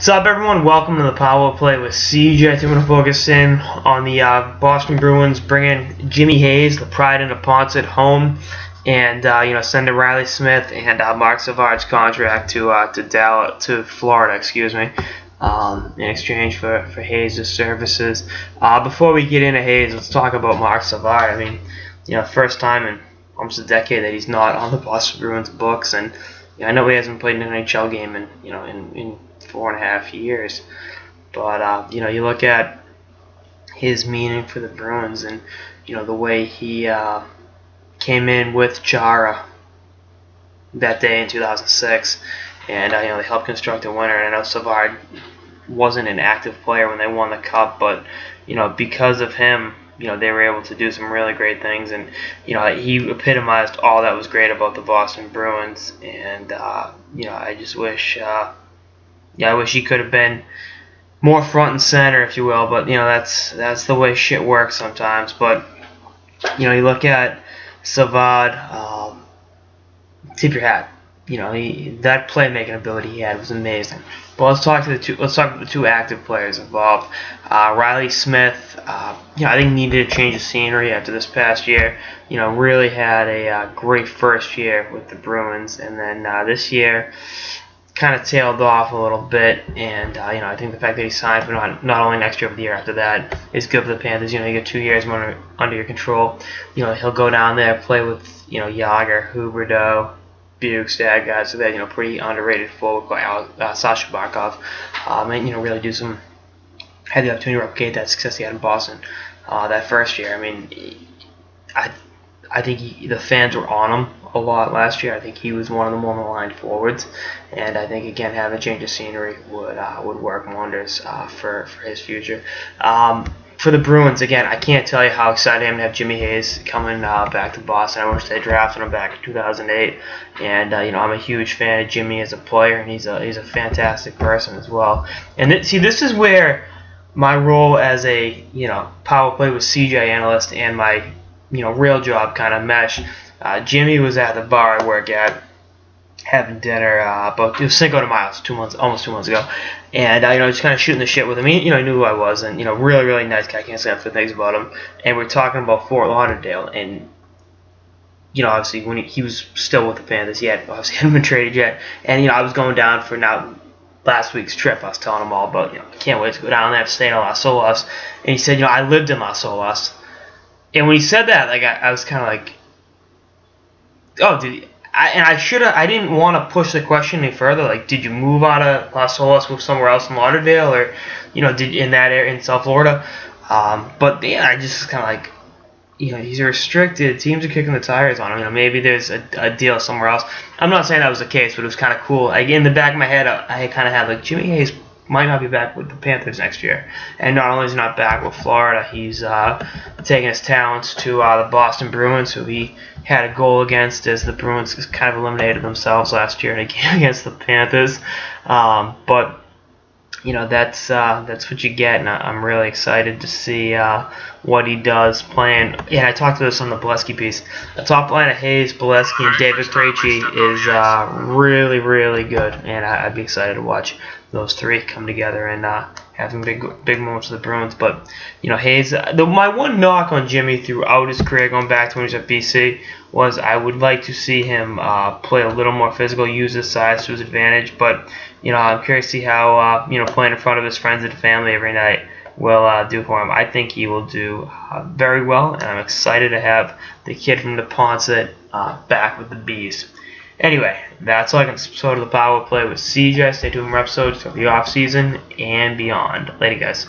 What's up, everyone? Welcome to the Power Play with CJ. Today we're going to focus in on the Boston Bruins bringing Jimmy Hayes, the pride in Neponset, home, and sending Reilly Smith and Marc Savard's contract to Florida, in exchange for Hayes' services. Before we get into Hayes, let's talk about Marc Savard. I mean, first time in almost a decade that he's not on the Boston Bruins books, and I know he hasn't played an NHL game in 4.5 years, but you look at his meaning for the Bruins, and the way he came in with Chara that day in 2006, and they helped construct a winner. And I know Savard wasn't an active player when they won the cup, but because of him, they were able to do some really great things, and he epitomized all that was great about the Boston Bruins. And I just wish. I wish he could have been more front and center, if you will, but that's the way shit works sometimes. But you look at Savard, tip your hat. That playmaking ability he had was amazing. But let's talk about the two active players involved. Reilly Smith, I think needed a change of scenery after this past year. Really had a great first year with the Bruins, and then this year kind of tailed off a little bit, and I think the fact that he signed for not only next year but the year after that is good for the Panthers. You get 2 years under your control. He'll go down there, play with Yager, Huberdeau, Bukestad, guys, so that pretty underrated forward guy, Sasha Barkov, and really had the opportunity to replicate that success he had in Boston that first year. I mean, I think the fans were on him a lot last year. I think he was one of the more maligned forwards, and I think again having a change of scenery would work wonders for his future. For the Bruins, again, I can't tell you how excited I am to have Jimmy Hayes coming back to Boston. I wish they drafted him back in 2008, and I'm a huge fan of Jimmy as a player, and he's a fantastic person as well. And this is where my role as a Power Play with CJ analyst and my real job kind of mesh. Jimmy was at the bar I work at having dinner about Cinco de Mayo, almost 2 months ago, and just kind of shooting the shit with him. He knew who I was, and really really nice guy. Can't say enough good things about him. And we're talking about Fort Lauderdale, and obviously when he was still with the Panthers, he hadn't been traded yet, and I was going down for last week's trip. I was telling him all about I can't wait to go down there, stay in Las Olas, and he said I lived in Las Olas. And when he said that, I was kind of like, oh, dude. I didn't want to push the question any further. Like, did you move out of Las Olas, move somewhere else in Lauderdale, or did in that area in South Florida? But yeah, I just kind of like, he's restricted. Teams are kicking the tires on him. Maybe there's a deal somewhere else. I'm not saying that was the case, but it was kind of cool. Like, in the back of my head, I kind of had like Jimmy Hayes might not be back with the Panthers next year. And not only is he not back with Florida, he's taking his talents to the Boston Bruins, who he had a goal against as the Bruins kind of eliminated themselves last year in a game against the Panthers. But that's what you get, and I'm really excited to see what he does playing. Yeah, I talked about this on the Bolesky piece. The top line of Hayes, Bolesky, and David Krejci is really, really good, and I'd be excited to watch those three come together and have some big moments for the Bruins. But Hayes, my one knock on Jimmy throughout his career, going back to when he was at BC, was I would like to see him play a little more physical, use his size to his advantage. But I'm curious to see how playing in front of his friends and family every night will do for him. I think he will do very well, and I'm excited to have the kid from Neponset back with the Bees. Anyway, that's all I can episode of the Power Play with CJ. Stay tuned for episodes of the off season and beyond. Later, guys.